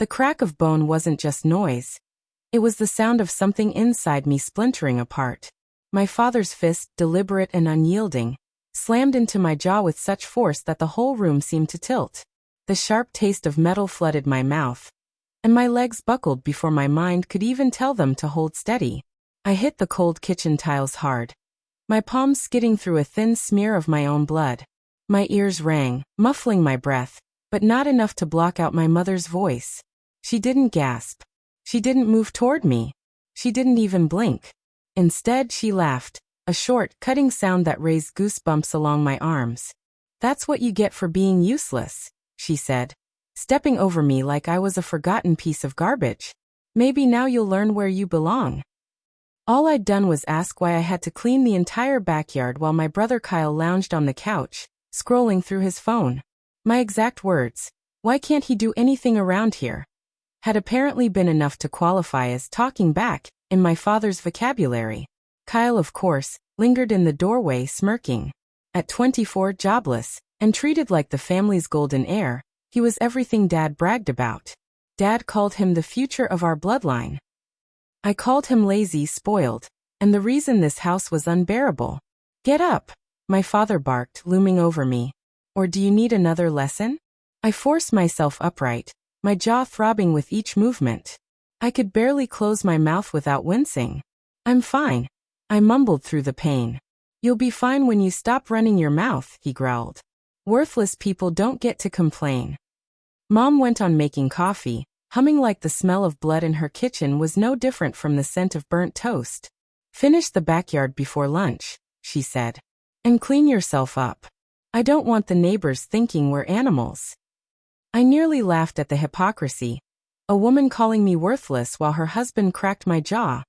The crack of bone wasn't just noise. It was the sound of something inside me splintering apart. My father's fist, deliberate and unyielding, slammed into my jaw with such force that the whole room seemed to tilt. The sharp taste of metal flooded my mouth, and my legs buckled before my mind could even tell them to hold steady. I hit the cold kitchen tiles hard, my palms skidding through a thin smear of my own blood. My ears rang, muffling my breath, but not enough to block out my mother's voice. She didn't gasp. She didn't move toward me. She didn't even blink. Instead, she laughed, a short, cutting sound that raised goosebumps along my arms. "That's what you get for being useless," she said, stepping over me like I was a forgotten piece of garbage. "Maybe now you'll learn where you belong." All I'd done was ask why I had to clean the entire backyard while my brother Kyle lounged on the couch, scrolling through his phone. My exact words, "Why can't he do anything around here?" had apparently been enough to qualify as talking back in my father's vocabulary. Kyle, of course, lingered in the doorway smirking. At 24, jobless, and treated like the family's golden heir, he was everything Dad bragged about. Dad called him the future of our bloodline. I called him lazy, spoiled, and the reason this house was unbearable. "Get up," my father barked, looming over me. "Or do you need another lesson?" I forced myself upright, my jaw throbbing with each movement. I could barely close my mouth without wincing. "I'm fine," I mumbled through the pain. "You'll be fine when you stop running your mouth," he growled. "Worthless people don't get to complain." Mom went on making coffee, humming like the smell of blood in her kitchen was no different from the scent of burnt toast. "Finish the backyard before lunch," she said. "And clean yourself up. I don't want the neighbors thinking we're animals." I nearly laughed at the hypocrisy. A woman calling me worthless while her husband cracked my jaw.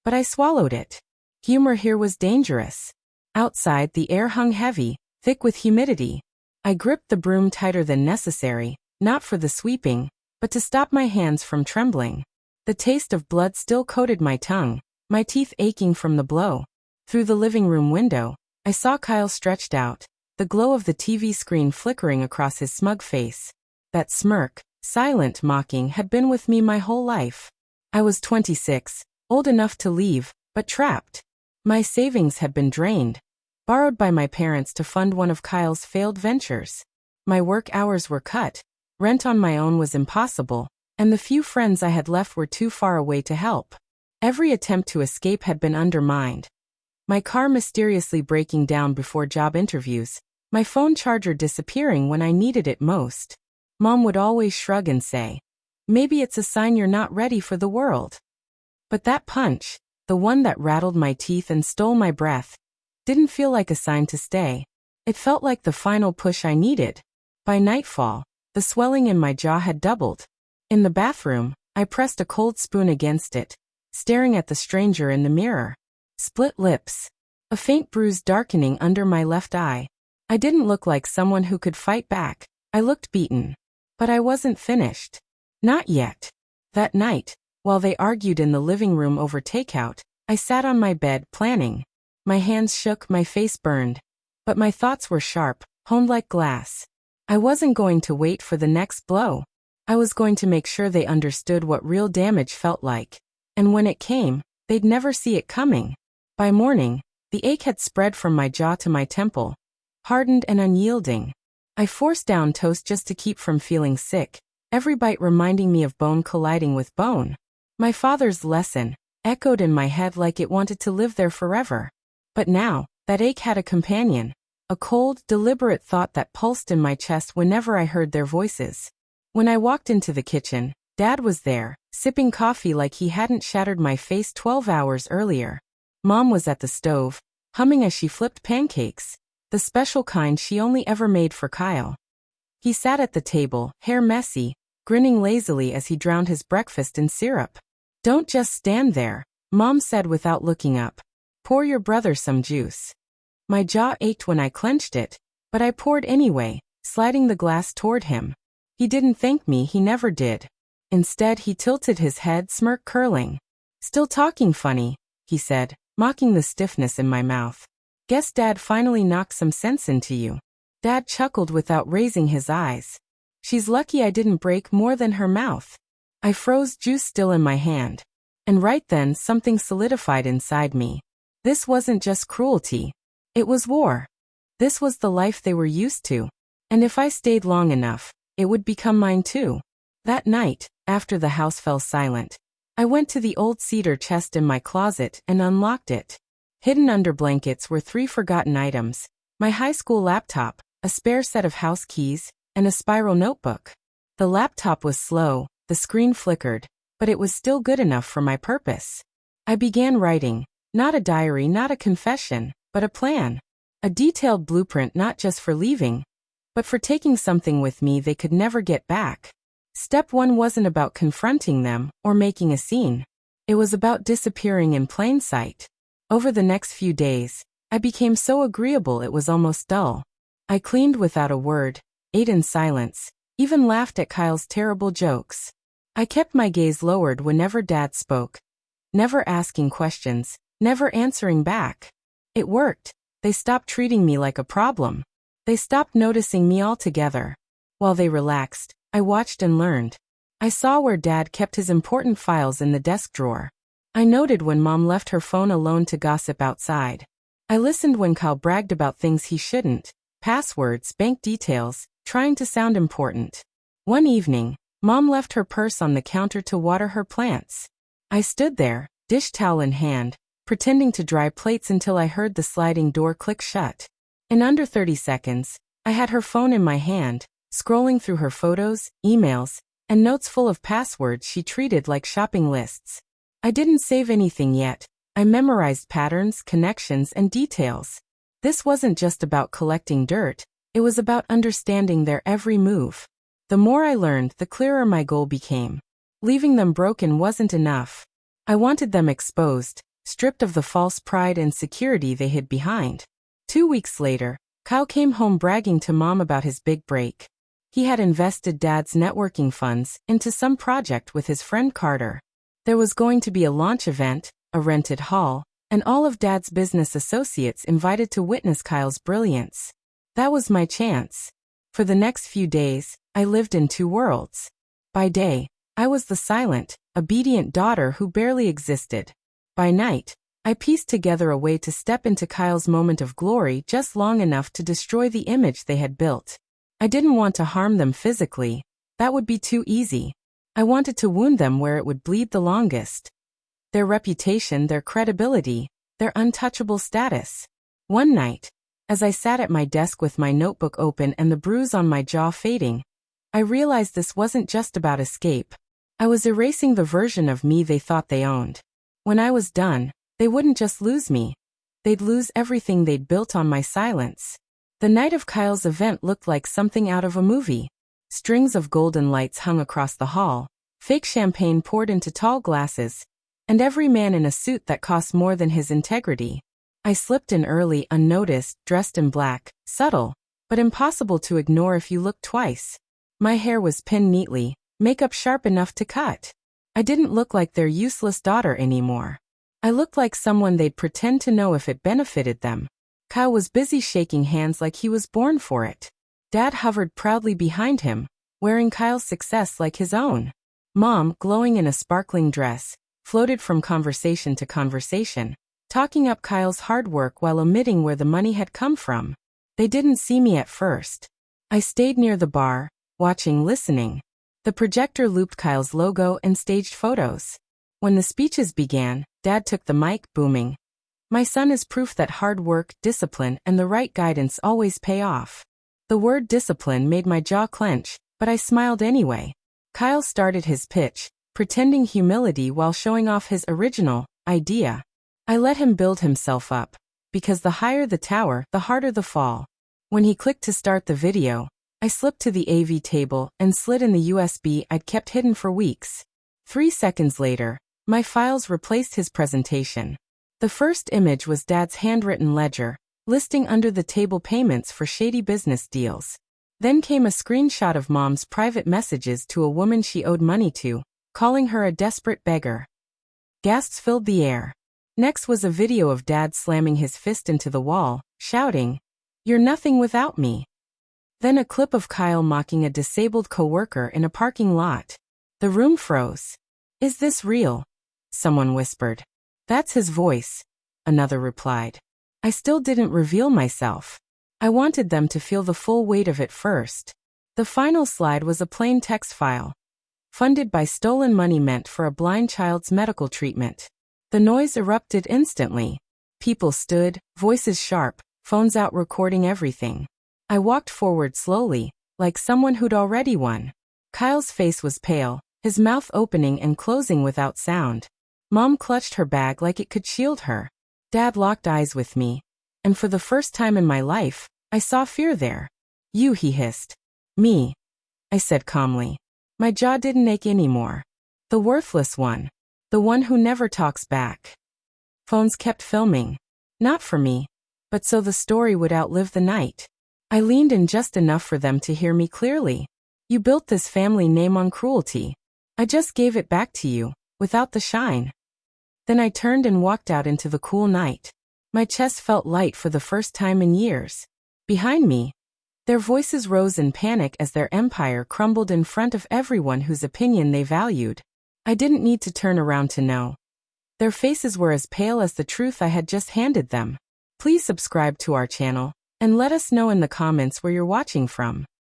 But I swallowed it. Humor here was dangerous. Outside, the air hung heavy, thick with humidity. I gripped the broom tighter than necessary, not for the sweeping, but to stop my hands from trembling. The taste of blood still coated my tongue, my teeth aching from the blow. Through the living room window, I saw Kyle stretched out, the glow of the TV screen flickering across his smug face. That smirk, silent, mocking, had been with me my whole life. I was 26, old enough to leave, but trapped. My savings had been drained, borrowed by my parents to fund one of Kyle's failed ventures. My work hours were cut, rent on my own was impossible, and the few friends I had left were too far away to help. Every attempt to escape had been undermined. My car mysteriously breaking down before job interviews, my phone charger disappearing when I needed it most. Mom would always shrug and say, "Maybe it's a sign you're not ready for the world." But that punch, the one that rattled my teeth and stole my breath, didn't feel like a sign to stay. It felt like the final push I needed. By nightfall, the swelling in my jaw had doubled. In the bathroom, I pressed a cold spoon against it, staring at the stranger in the mirror. Split lips. A faint bruise darkening under my left eye. I didn't look like someone who could fight back. I looked beaten. But I wasn't finished. Not yet. That night, while they argued in the living room over takeout, I sat on my bed planning. My hands shook, my face burned. But my thoughts were sharp, honed like glass. I wasn't going to wait for the next blow. I was going to make sure they understood what real damage felt like. And when it came, they'd never see it coming. By morning, the ache had spread from my jaw to my temple, hardened and unyielding. I forced down toast just to keep from feeling sick, every bite reminding me of bone colliding with bone. My father's lesson echoed in my head like it wanted to live there forever. But now, that ache had a companion, a cold, deliberate thought that pulsed in my chest whenever I heard their voices. When I walked into the kitchen, Dad was there, sipping coffee like he hadn't shattered my face 12 hours earlier. Mom was at the stove, humming as she flipped pancakes, the special kind she only ever made for Kyle. He sat at the table, hair messy, grinning lazily as he drowned his breakfast in syrup. "Don't just stand there," Mom said without looking up. "Pour your brother some juice." My jaw ached when I clenched it, but I poured anyway, sliding the glass toward him. He didn't thank me, he never did. Instead, he tilted his head, smirk curling. "Still talking funny," he said, mocking the stiffness in my mouth. "Guess Dad finally knocked some sense into you." Dad chuckled without raising his eyes. "She's lucky I didn't break more than her mouth." I froze, juice still in my hand. And right then something solidified inside me. This wasn't just cruelty. It was war. This was the life they were used to. And if I stayed long enough, it would become mine too. That night, after the house fell silent, I went to the old cedar chest in my closet and unlocked it. Hidden under blankets were 3 forgotten items: my high school laptop, a spare set of house keys, and a spiral notebook. The laptop was slow, the screen flickered, but it was still good enough for my purpose. I began writing, not a diary, not a confession, but a plan. A detailed blueprint not just for leaving, but for taking something with me they could never get back. Step 1 wasn't about confronting them or making a scene. It was about disappearing in plain sight. Over the next few days, I became so agreeable it was almost dull. I cleaned without a word, ate in silence, even laughed at Kyle's terrible jokes. I kept my gaze lowered whenever Dad spoke, never asking questions, never answering back. It worked. They stopped treating me like a problem. They stopped noticing me altogether. While they relaxed, I watched and learned. I saw where Dad kept his important files in the desk drawer. I noted when Mom left her phone alone to gossip outside. I listened when Kyle bragged about things he shouldn't, passwords, bank details, trying to sound important. One evening, Mom left her purse on the counter to water her plants. I stood there, dish towel in hand, pretending to dry plates until I heard the sliding door click shut. In under 30 seconds, I had her phone in my hand, scrolling through her photos, emails, and notes full of passwords she treated like shopping lists. I didn't save anything yet. I memorized patterns, connections, and details. This wasn't just about collecting dirt, it was about understanding their every move. The more I learned, the clearer my goal became. Leaving them broken wasn't enough. I wanted them exposed, stripped of the false pride and security they hid behind. 2 weeks later, Kyle came home bragging to Mom about his big break. He had invested Dad's networking funds into some project with his friend Carter. There was going to be a launch event, a rented hall, and all of Dad's business associates invited to witness Kyle's brilliance. That was my chance. For the next few days, I lived in 2 worlds. By day, I was the silent, obedient daughter who barely existed. By night, I pieced together a way to step into Kyle's moment of glory just long enough to destroy the image they had built. I didn't want to harm them physically. That would be too easy. I wanted to wound them where it would bleed the longest. Their reputation, their credibility, their untouchable status. One night, as I sat at my desk with my notebook open and the bruise on my jaw fading, I realized this wasn't just about escape. I was erasing the version of me they thought they owned. When I was done, they wouldn't just lose me. They'd lose everything they'd built on my silence. The night of Kyle's event looked like something out of a movie. Strings of golden lights hung across the hall, fake champagne poured into tall glasses, and every man in a suit that cost more than his integrity. I slipped in early, unnoticed, dressed in black, subtle, but impossible to ignore if you looked twice. My hair was pinned neatly, makeup sharp enough to cut. I didn't look like their useless daughter anymore. I looked like someone they'd pretend to know if it benefited them. Kyle was busy shaking hands like he was born for it. Dad hovered proudly behind him, wearing Kyle's success like his own. Mom, glowing in a sparkling dress, floated from conversation to conversation, talking up Kyle's hard work while omitting where the money had come from. They didn't see me at first. I stayed near the bar, watching, listening. The projector looped Kyle's logo and staged photos. When the speeches began, Dad took the mic, booming. My son is proof that hard work, discipline, and the right guidance always pay off. The word discipline made my jaw clench, but I smiled anyway. Kyle started his pitch, pretending humility while showing off his original idea. I let him build himself up, because the higher the tower, the harder the fall. When he clicked to start the video, I slipped to the AV table and slid in the USB I'd kept hidden for weeks. 3 seconds later, my files replaced his presentation. The first image was Dad's handwritten ledger, listing under-the-table payments for shady business deals. Then came a screenshot of Mom's private messages to a woman she owed money to, calling her a desperate beggar. Gasps filled the air. Next was a video of Dad slamming his fist into the wall, shouting, "You're nothing without me." Then a clip of Kyle mocking a disabled coworker in a parking lot. The room froze. Is this real? Someone whispered. That's his voice, another replied. I still didn't reveal myself. I wanted them to feel the full weight of it first. The final slide was a plain text file. Funded by stolen money meant for a blind child's medical treatment. The noise erupted instantly. People stood, voices sharp, phones out recording everything. I walked forward slowly, like someone who'd already won. Kyle's face was pale, his mouth opening and closing without sound. Mom clutched her bag like it could shield her. Dad locked eyes with me. And for the first time in my life, I saw fear there. You, he hissed. Me, I said calmly. My jaw didn't ache anymore. The worthless one. The one who never talks back. Phones kept filming. Not for me, but so the story would outlive the night. I leaned in just enough for them to hear me clearly. You built this family name on cruelty. I just gave it back to you, without the shine. Then I turned and walked out into the cool night. My chest felt light for the first time in years. Behind me, their voices rose in panic as their empire crumbled in front of everyone whose opinion they valued. I didn't need to turn around to know. Their faces were as pale as the truth I had just handed them. Please subscribe to our channel, and let us know in the comments where you're watching from.